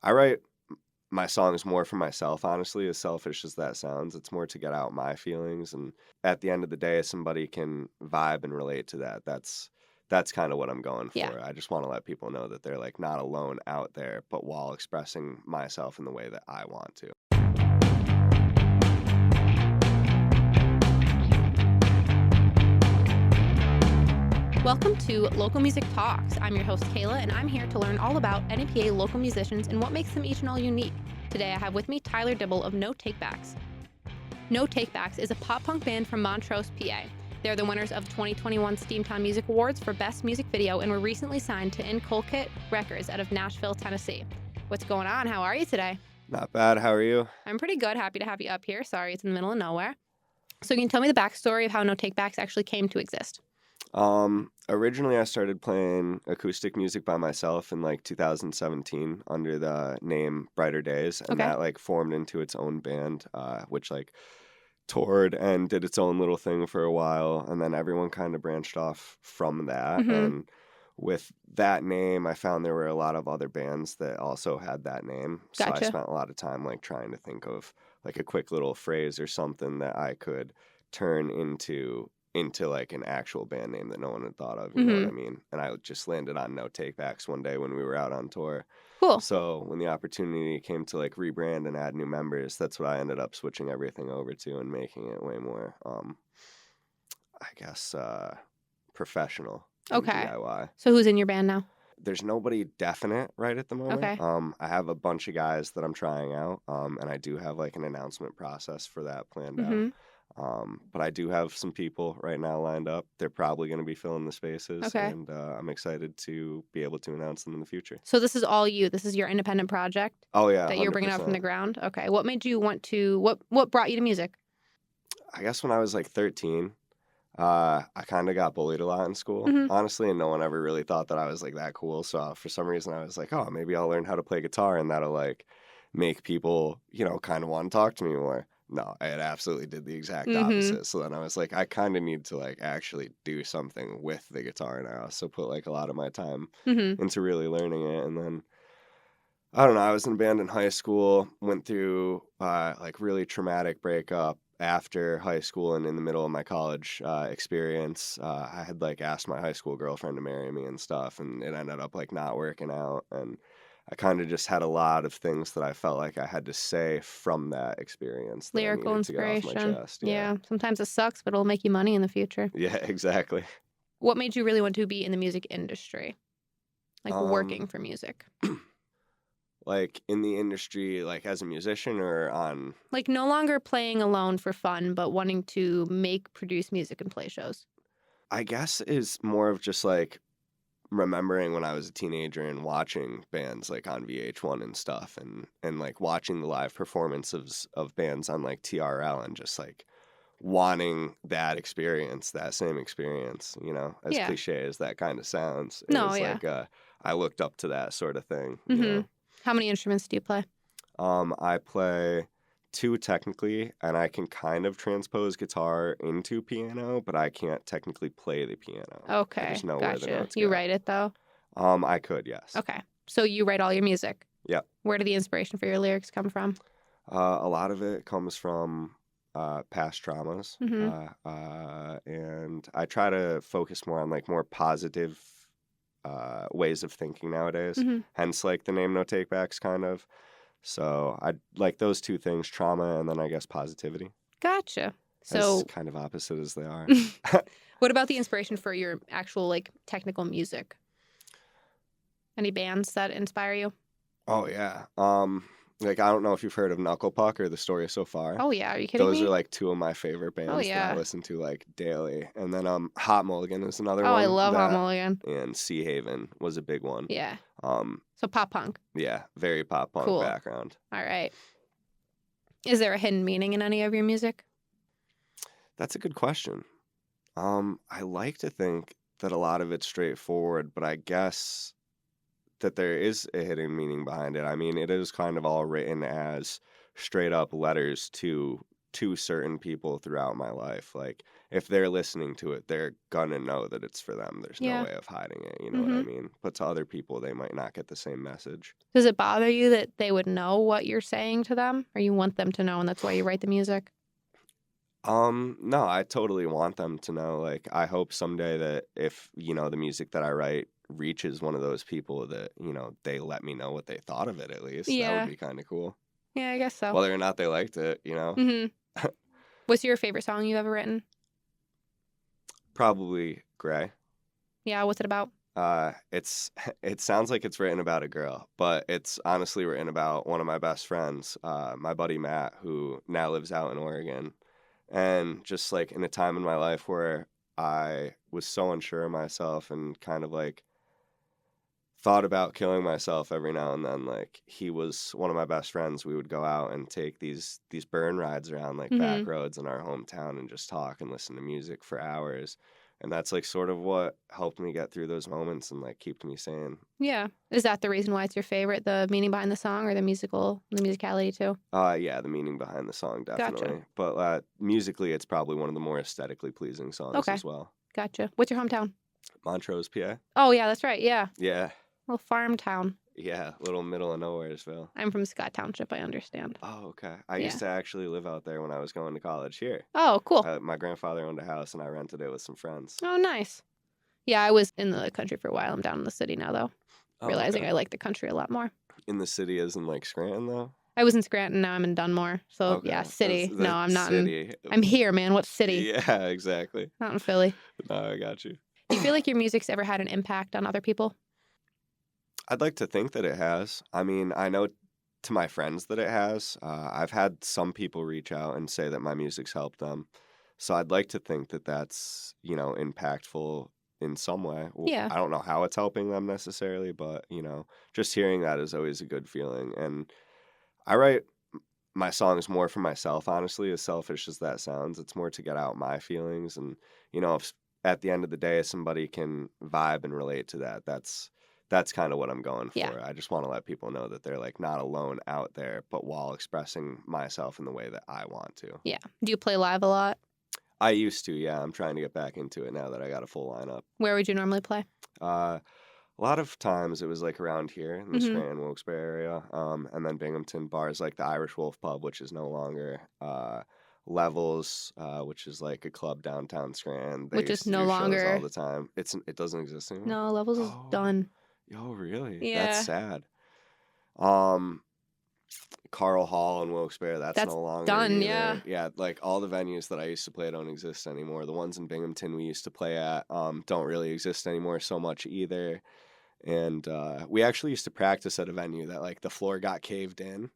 I write my songs more for myself, honestly, as selfish as that sounds. It's more to get out my feelings, and at the end of the day, somebody can vibe and relate to that. That's kind of what I'm going Yeah. for. I just want to let people know that they're like not alone out there, but while expressing myself in the way that I want to. Welcome to Local Music Talks. I'm your host, Kayla, and I'm here to learn all about NEPA local musicians and what makes them each and all unique. Today, I have with me Tyler Dibble of No Takebacks. No Takebacks is a pop-punk band from Montrose, PA. They're the winners of 2021 Steamtown Music Awards for Best Music Video and were recently signed to Inculcate Records out of Nashville, Tennessee. What's going on? How are you today? Not bad. How are you? I'm pretty good. Happy to have you up here. Sorry, it's in the middle of nowhere. So can you tell me the backstory of how No Takebacks actually came to exist? Originally I started playing acoustic music by myself in like 2017 under the name Brighter Days, and Okay. that like formed into its own band, which like toured and did its own little thing for a while, and then everyone kind of branched off from that. Mm-hmm. And with that name, I found there were a lot of other bands that also had that name. So I Gotcha. spent a lot of time like trying to think of like a quick little phrase or something that I could turn into like an actual band name that no one had thought of, you know what I mean? And I just landed on No Takebacks one day when we were out on tour. Cool. So when the opportunity came to like rebrand and add new members, that's what I ended up switching everything over to and making it way more, I guess, professional and Okay. DIY. So who's in your band now? There's nobody definite right at the moment. Okay. I have a bunch of guys that I'm trying out, and I do have like an announcement process for that planned out. Mm-hmm. But I do have some people right now lined up. They're probably going to be filling the spaces, Okay. and I'm excited to be able to announce them in the future. So this is all you. This is your independent project Oh yeah, that you're bringing out from the 100%. ground. Okay. What made you want to? What brought you to music? I guess when I was like 13, I kind of got bullied a lot in school, Mm-hmm. honestly, and no one ever really thought that I was like that cool. So for some reason, I was like, oh, maybe I'll learn how to play guitar, and that'll like make people, kind of want to talk to me more. No, it absolutely did the exact Mm-hmm. opposite. So then I was like, I kind of need to like actually do something with the guitar now. So put like a lot of my time Mm-hmm. into really learning it. And then I don't know, I was in a band in high school, went through like really traumatic breakup after high school and in the middle of my college experience. I had like asked my high school girlfriend to marry me and stuff, and it ended up like not working out. And I kind of just had a lot of things that I felt like I had to say from that experience that I Lyrical needed to get off my inspiration. chest. Yeah. Sometimes it sucks, but it'll make you money in the future. Yeah, exactly. What made you really want to be in the music industry? Like working Um, for music? like in the industry, like as a musician or on. Like no longer playing alone for fun, but wanting to make, produce music and play shows. I guess is more of just like remembering when I was a teenager and watching bands like on VH1 and stuff, and like watching the live performances of bands on like TRL and just like wanting that experience, that same experience, as Yeah. cliche as that kind of sounds. It No, was yeah. like I looked up to that sort of thing, Mm-hmm. How many instruments do you play? I play two technically, and I can kind of transpose guitar into piano, but I can't technically play the piano. I Okay, just know where the gotcha. notes You go. write it though? I could, yes. Okay. So you write all your music? Yep. Where did the inspiration for your lyrics come from? A lot of it comes from past traumas, Mm-hmm. and I try to focus more on like more positive ways of thinking nowadays. Mm-hmm. Hence, like the name No Takebacks, kind of. So I like those two things: trauma and then I guess positivity. Gotcha. As So kind of opposite as they are. what about the inspiration for your actual like technical music? Any bands that inspire you? Oh yeah. Like I don't know if you've heard of Knuckle Puck or The Story So Far. Oh yeah, are you kidding Those me? are like two of my favorite bands that yeah. I listen to like daily. And then Hot Mulligan is another Oh, one. I love Hot that- Mulligan. And Sea Haven was a big one. Yeah. Um, So pop punk. yeah, very pop punk Cool. background. All right. Is there a hidden meaning in any of your music? That's a good question. I like to think that a lot of it's straightforward, but I guess that there is a hidden meaning behind it. I mean, it is kind of all written as straight up letters to certain people throughout my life. Like if they're listening to it, they're gonna know that it's for them. There's no Yeah. way of hiding it, you know what I Mhm. mean? But to other people, they might not get the same message. Does it bother you that they would know what you're saying to them, or you want them to know and that's why you write the music? No, I totally want them to know. Like, I hope someday that if, the music that I write reaches one of those people that, they let me know what they thought of it at least. That would Yeah. be kind of cool. Yeah, I guess so. Whether or not they liked it, Mhm. What's your favorite song you've ever written? Probably Gray. Yeah, what's it about? It's it sounds like it's written about a girl, but it's honestly written about one of my best friends, my buddy Matt, who now lives out in Oregon. And just like in a time in my life where I was so unsure of myself and kind of like thought about killing myself every now and then. Like he was one of my best friends. We would go out and take these burn rides around like back Mhm. roads in our hometown and just talk and listen to music for hours. And that's like sort of what helped me get through those moments and like kept me sane. Yeah. Is that the reason why it's your favorite, the meaning behind the song or the musicality too? Yeah, the meaning behind the song Gotcha. definitely. But musically, it's probably one of the more aesthetically pleasing songs Okay. as well. Gotcha. What's your hometown? Montrose, PA. Oh, yeah, that's right. Yeah. Yeah, Little farm town. yeah, little middle of nowheresville. I'm from Scott Township, I understand. Oh, okay. I Yeah. used to actually live out there when I was going to college here. Oh, cool. My grandfather owned a house and I rented it with some friends. Oh, nice. Yeah, I was in the country for a while. I'm down in the city now, though. Oh, Realizing okay. I like the country a lot more. In the city as in like Scranton, though? I was in Scranton, now I'm in Dunmore. So, Okay. yeah, city. No, That's I'm not in. city. I'm here, man. What city? Yeah, exactly. Not in Philly. No, I got you. Do you feel like your music's ever had an impact on other people? I'd like to think that it has. I mean, I know to my friends that it has. I've had some people reach out and say that my music's helped them. So I'd like to think that that's, impactful in some way. Yeah. I don't know how it's helping them necessarily, but, just hearing that is always a good feeling. And I write my songs more for myself, honestly, as selfish as that sounds. It's more to get out my feelings. And, if at the end of the day somebody can vibe and relate to that, that's kind of what I'm going for. Yeah. I just want to let people know that they're like not alone out there, but while expressing myself in the way that I want to. Yeah. Do you play live a lot? I used to, yeah. I'm trying to get back into it now that I got a full lineup. Where would you normally play? A lot of times it was like around here in the Mhm. Scranton, Wilkes-Barre area, and then Binghamton bars like the Irish Wolf Pub, which is no longer. Levels, which is like a club downtown Scranton. They Which used is to no do shows all longer. the time. It doesn't exist anymore. No, Levels is Oh, done. really? That's Yeah. sad. Um, Carl Hall in Wilkes-Barre, that's That's no longer done, either. yeah. Yeah, like all the venues that I used to play don't exist anymore. The ones in Binghamton we used to play at don't really exist anymore so much either. And we actually used to practice at a venue that like the floor got caved in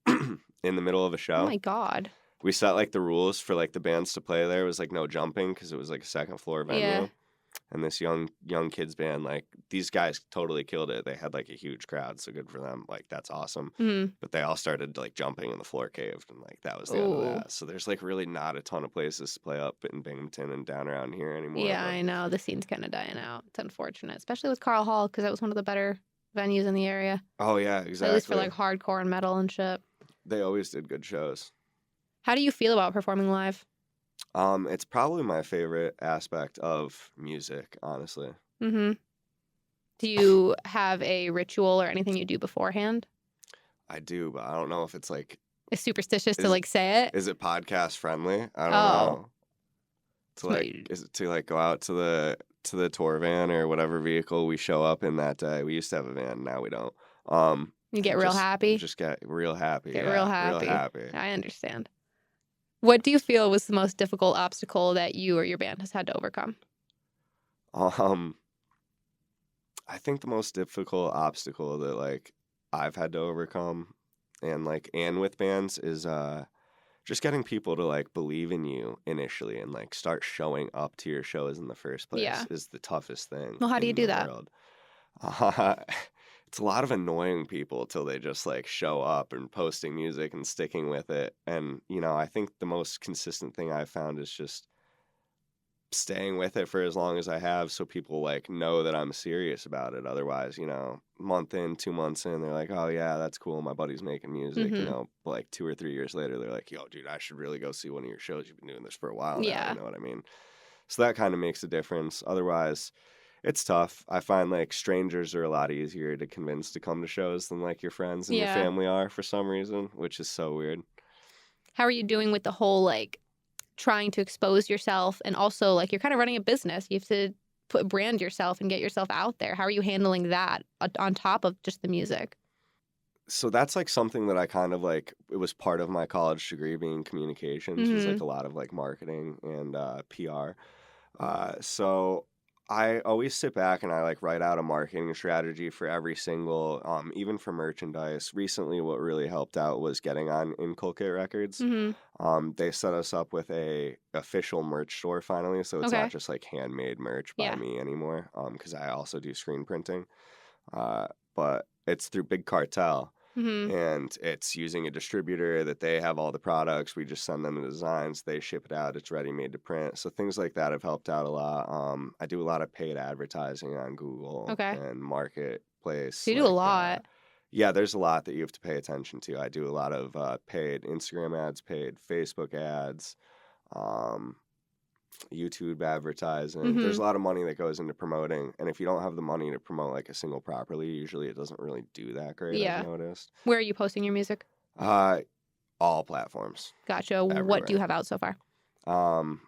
in the middle of a Oh show. my God. We set like the rules for like the bands to play there was like no jumping because it was like a second floor venue. Yeah. And this young kids band, like these guys totally killed it. They had like a huge crowd, so good for them. Like that's awesome. Mhm. But they all started like jumping and the floor caved, and like that was the end of Ooh. that. So there's like really not a ton of places to play up in Binghamton and down around here anymore. Yeah, but- I know. The scene's kind of dying out. It's unfortunate, especially with Carl Hall, because that was one of the better venues in the area. Oh yeah, At exactly. least for like hardcore and metal and shit. They always did good shows. How do you feel about performing live? It's probably my favorite aspect of music, honestly. Mm-hmm. Do you have a ritual or anything you do beforehand? I do, but I don't know if it's like, Is superstitious to Is- like say it? is it podcast friendly? I don't Oh. know. To What like, you- is it to like go out to the tour van or whatever vehicle we show up in that day? We used to have a van, now we don't. You get real happy? Just get real happy. Get yeah, real happy. Real happy. I understand. What do you feel was the most difficult obstacle that you or your band has had to overcome? I think the most difficult obstacle that like I've had to overcome and with bands is just getting people to like believe in you initially and like start showing up to your shows in the first place Yeah. is the toughest thing. Well, how do you in do the that? world. It's a lot of annoying people till they just like show up and posting music and sticking with it. And I think the most consistent thing I've found is just staying with it for as long as I have so people, like, know that I'm serious about it. Otherwise, month in, 2 months in, they're like, "Oh, yeah, that's cool. My buddy's making music," Mhm. but, like, 2 or 3 years later, they're like, "Yo, dude, I should really go see one of your shows. You've been doing this for a while now," you Yeah. know what I mean? So that kinda makes a difference. Otherwise, it's tough. I find, like, strangers are a lot easier to convince to come to shows than, like, your friends and your Yeah. family are for some reason, which is so weird. How are you doing with the whole, like, trying to expose yourself and also, like, you're kinda running a business. You have to brand yourself and get yourself out there. How are you handling that on top of just the music? So that's, like, something that I kind of, like it was part of my college degree being communications was, like, Mhm. a lot of, like, marketing and, PR. So I always sit back and I, like, write out a marketing strategy for every single, even for merchandise. Recently, what really helped out was getting on Inculcate Records. Mhm. They set us up with a official merch store finally, so it's not Okay. just, like, handmade merch by Yeah. me anymore, because I also do screen printing. But it's through Big Cartel, Mhm. and it's using a distributor that they have all the products. We just send them the designs, they ship it out. It's ready made to print. So things like that have helped out a lot. I do a lot of paid advertising on Google Okay. and So Marketplace. you do a Like, lot. yeah, there's a lot that you have to pay attention to. I do a lot of paid Instagram ads, paid Facebook ads. Um, YouTube advertising. There's Mhm. a lot of money that goes into promoting, and if you don't have the money to promote like a single properly, usually it doesn't really do that great, I've Yeah. noticed. Where are you posting your music? Uh, all platforms, Gotcha. What do you everywhere. have out so far?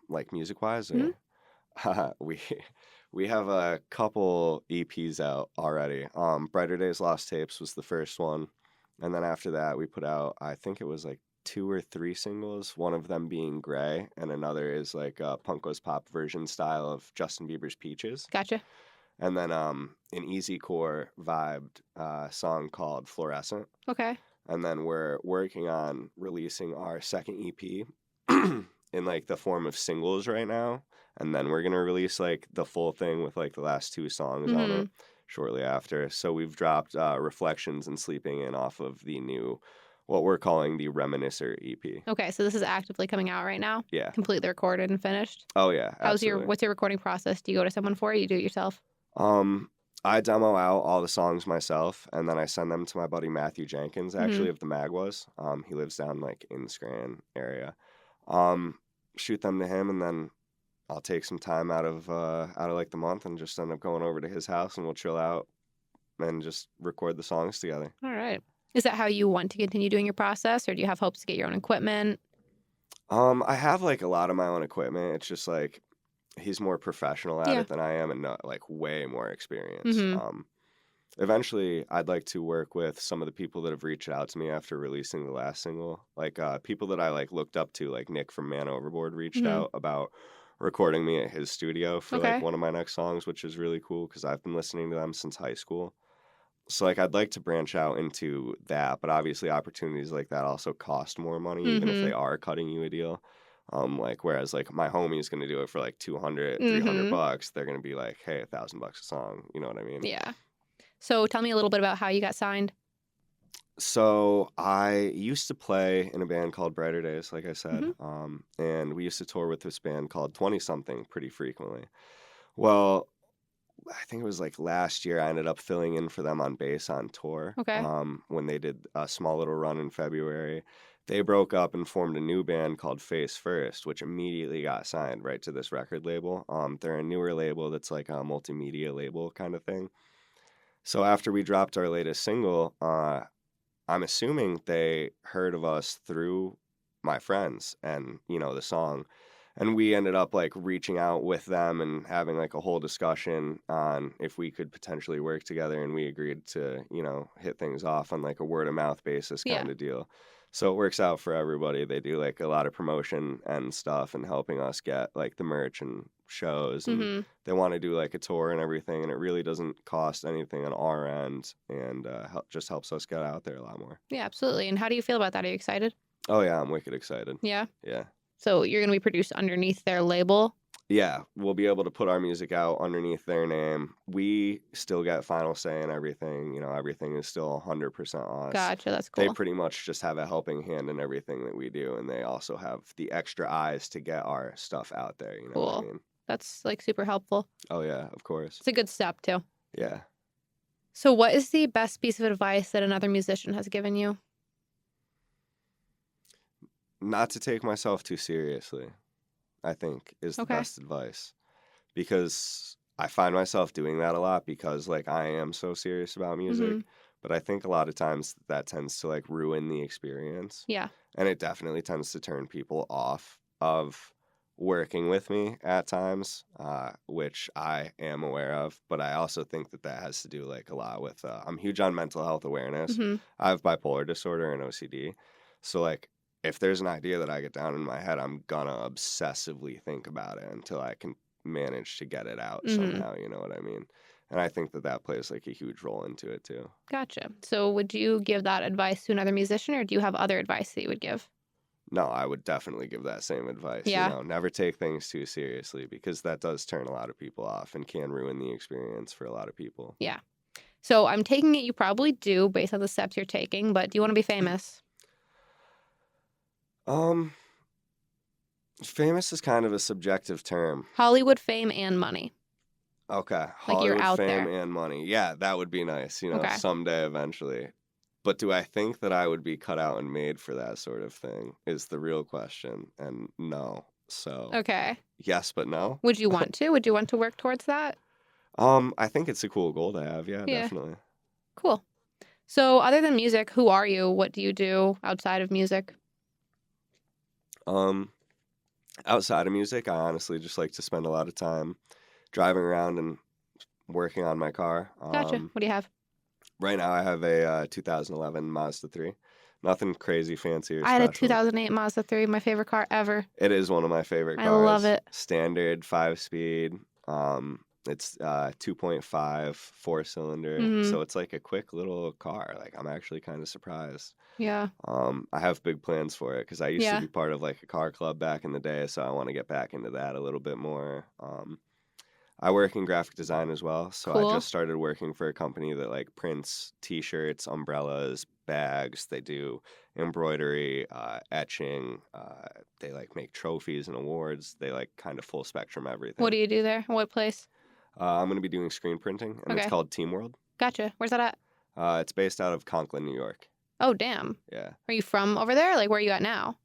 Like music wise, Mhm. or we we have a couple EPs out already. Brighter Days Lost Tapes was the first one, and then after that we put out I think it was like 2 or 3 singles. One of them being Gray, and another is like a Punk Goes Pop version style of Justin Bieber's Peaches. Gotcha. And then an easy core vibed song called Fluorescent. Okay. And then we're working on releasing our second EP in like the form of singles right now. And then we're gonna release like the full thing with like the last 2 songs on it Mhm. shortly after. So we've dropped Reflections and Sleeping In off of the new what we're calling the Reminiscer EP. Okay, so this is actively coming out right now? Yeah. Completely recorded and finished? Oh yeah, absolutely. What's your recording process? Do you go to someone for it? You do it yourself? Um, I demo out all the songs myself, and then I send them to my buddy Matthew Jenkins, actually, Mhm. of the Magwas. He lives down like in Scranton area. Um, Shoot them to him, and then I'll take some time out of like the month and just end up going over to his house, and we'll chill out and just record the songs together. All right. Is that how you want to continue doing your process, or do you have hopes to get your own equipment? I have like a lot of my own equipment. It's just like he's more professional at Yeah. it than I am, and not like way more experience. Mhm. Eventually, I'd like to work with some of the people that have reached out to me after releasing the last single. Like, people that I, like, looked up to, like Nick from Man Overboard reached Mhm. out about recording me at his studio for, like, Okay. one of my next songs, which is really cool because 'cause I've been listening to them since high school. So, like, I'd like to branch out into that, but obviously opportunities like that also cost more money even if they Mhm. are cutting you a deal. Like, whereas, like, my homie's gonna do it for, like, 200, 300 Mhm. bucks, they're gonna be like, "Hey, $1,000 a song." You know what I mean? Yeah. So tell me a little bit about how you got signed. So I used to play in a band called Brighter Days, like I said, Mhm. and we used to tour with this band called 20 Something pretty frequently. Well, I think it was like last year I ended up filling in for them on bass on tour Okay. when they did a small little run in February. They broke up and formed a new band called Face First, which immediately got signed right to this record label. They're a newer label that's like a multimedia label kind of thing. So after we dropped our latest single, I'm assuming they heard of us through my friends and, the song. And we ended up like reaching out with them and having like a whole discussion on if we could potentially work together. And we agreed to, hit things off on like a word of mouth basis Yeah. kind of deal. So it works out for everybody. They do like a lot of promotion and stuff and helping us get like the merch and shows. And Mhm. they want to do like a tour and everything. And it really doesn't cost anything on our end and just helps us get out there a lot more. Yeah, absolutely. And how do you feel about that? Are you excited? Oh, yeah, I'm wicked excited. Yeah. Yeah. So you're going to be produced underneath their label? Yeah, we'll be able to put our music out underneath their name. We still get final say in everything, everything is still 100% us. Gotcha. That's They cool. pretty much just have a helping hand in everything that we do, and they also have the extra eyes to get our stuff out there, you know what I Cool. mean? That's like super helpful. Oh, yeah, of course. It's a good step too. Yeah. So what is the best piece of advice that another musician has given you? Not to take myself too seriously, I think, is the Okay. best advice. Because I find myself doing that a lot because, like, I am so serious about Mm-hmm. music, but I think a lot of times that tends to, like, ruin the experience, Yeah. and it definitely tends to turn people off of working with me at times, which I am aware of, but I also think that that has to do, like, a lot with, I'm huge on mental health awareness. Mm-hmm. I have bipolar disorder and OCD, so, like, if there's an idea that I get down in my head, I'm gonna obsessively think about it until I can manage to get it out Mm-hmm. somehow, you know what I mean? And I think that that plays, like, a huge role into it too. Gotcha. So would you give that advice to another musician, or do you have other advice that you would give? No, I would definitely give that same advice, Yeah. never take things too seriously because that does turn a lot of people off and can ruin the experience for a lot of people. Yeah. So I'm taking it you probably do based on the steps you're taking, but do you want to be famous? Um, famous is kind of a subjective term. Hollywood fame and money. Okay, Like you're Hollywood out fame there. and money. Yeah, that would be nice, Okay. someday eventually. But do I think that I would be cut out and made for that sort of thing is the real question. And no. So, Okay. yes, but no. Would you want to? Would you want to work towards that? I think it's a cool goal to have. Yeah, Yeah. definitely. Cool. So other than music, who are you? What do you do outside of music? Um, outside of music, I honestly just like to spend a lot of time driving around and working on my car. Gotcha. What do you have? Right now I have a 2011 Mazda 3. Nothing crazy, fancy, or I had a special. 2008 Mazda 3, my favorite car ever. It is one of my favorite I love cars. it. Standard 5-speed. It's 2.5 4-cylinder, Mm-hmm. so it's like a quick little car. Like I'm actually kind of surprised. Yeah. I have big plans for it because I used to Yeah. be part of like a car club back in the day, so I want to get back into that a little bit more. I work in graphic design as well, so I Cool. just started working for a company that like prints T-shirts, umbrellas, bags. They do embroidery, etching. They like make trophies and awards. They like kind of full spectrum What everything. do you do there? What place? I'm going to be doing screen printing, and it's Okay. called Team World. Gotcha. Where's that at? It's based out of Conklin, New York. Oh, damn. Yeah. Are you from over there? Like, where are you at now?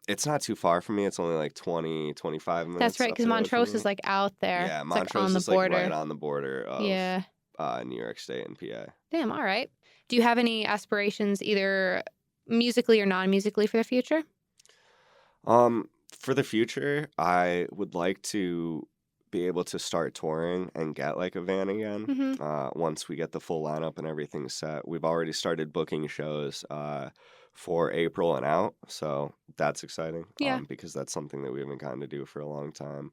It's not too far from me. It's only like 20, 25 minutes. That's right, up because the road from Montrose me. is like out there. Yeah, It's like Montrose on the is like border. right on the border of Yeah. New York State and PA. Damn, all right. Do you have any aspirations, either musically or non-musically, for the future? For the future, I would like to be able to start touring and get like a van again. Mm-hmm. Once we get the full lineup and everything set, we've already started booking shows for April and out, so that's exciting. Yeah. Because that's something that we haven't gotten to do for a long time.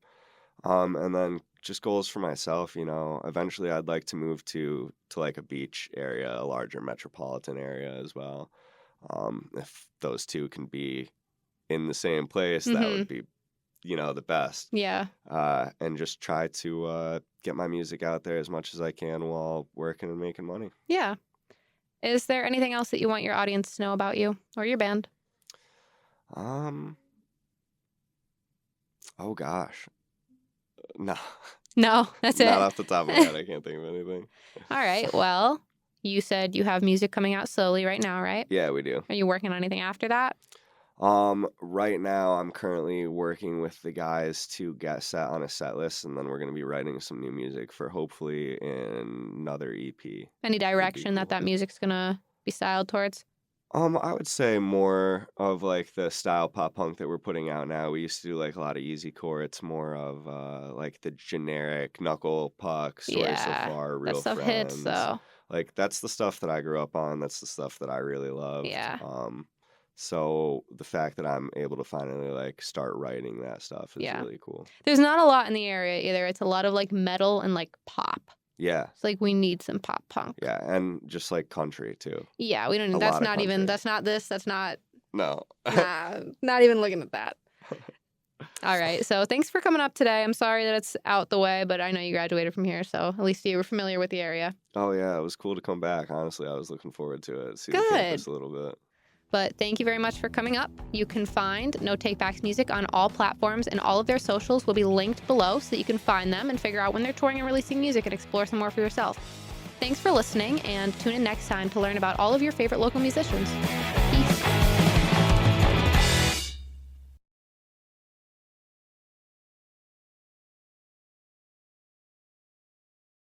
And then just goals for myself, eventually I'd like to move to like a beach area, a larger metropolitan area as well. If those two can be in the same place, that Mm-hmm. would be, the best. Yeah. And just try to get my music out there as much as I can while working and making money. Yeah. Is there anything else that you want your audience to know about you or your band? Oh gosh. No. No, that's it. Not off the top of my head. I can't think of anything. All right. Well, you said you have music coming out slowly right now, right? Yeah, we do. Are you working on anything after that? Right now I'm currently working with the guys to get set on a set list, and then we're going to be writing some new music for hopefully another EP. Any direction cool. that music's gonna be styled towards? I would say more of like the style pop punk that we're putting out now. We used to do like a lot of easy core. It's more of like the generic knuckle puck, story so far, real that stuff friends. hits though. Like that's the stuff that I grew up on. That's the stuff that I really loved. Yeah. So the fact that I'm able to finally like start writing that stuff is really cool. There's not a lot in the area either. It's a lot of like metal and like pop. Yeah. It's like we need some pop punk. Yeah, and just like country too. Yeah, we don't. A That's lot of not even. country. That's not this. That's not. No. Nah, not even looking at that. All right. So thanks for coming up today. I'm sorry that it's out the way, but I know you graduated from here, so at least you were familiar with the area. Oh yeah, it was cool to come back. Honestly, I was looking forward to it. See the Good. campus a little bit. But thank you very much for coming up. You can find No Takebacks music on all platforms, and all of their socials will be linked below so that you can find them and figure out when they're touring and releasing music and explore some more for yourself. Thanks for listening, and tune in next time to learn about all of your favorite local musicians.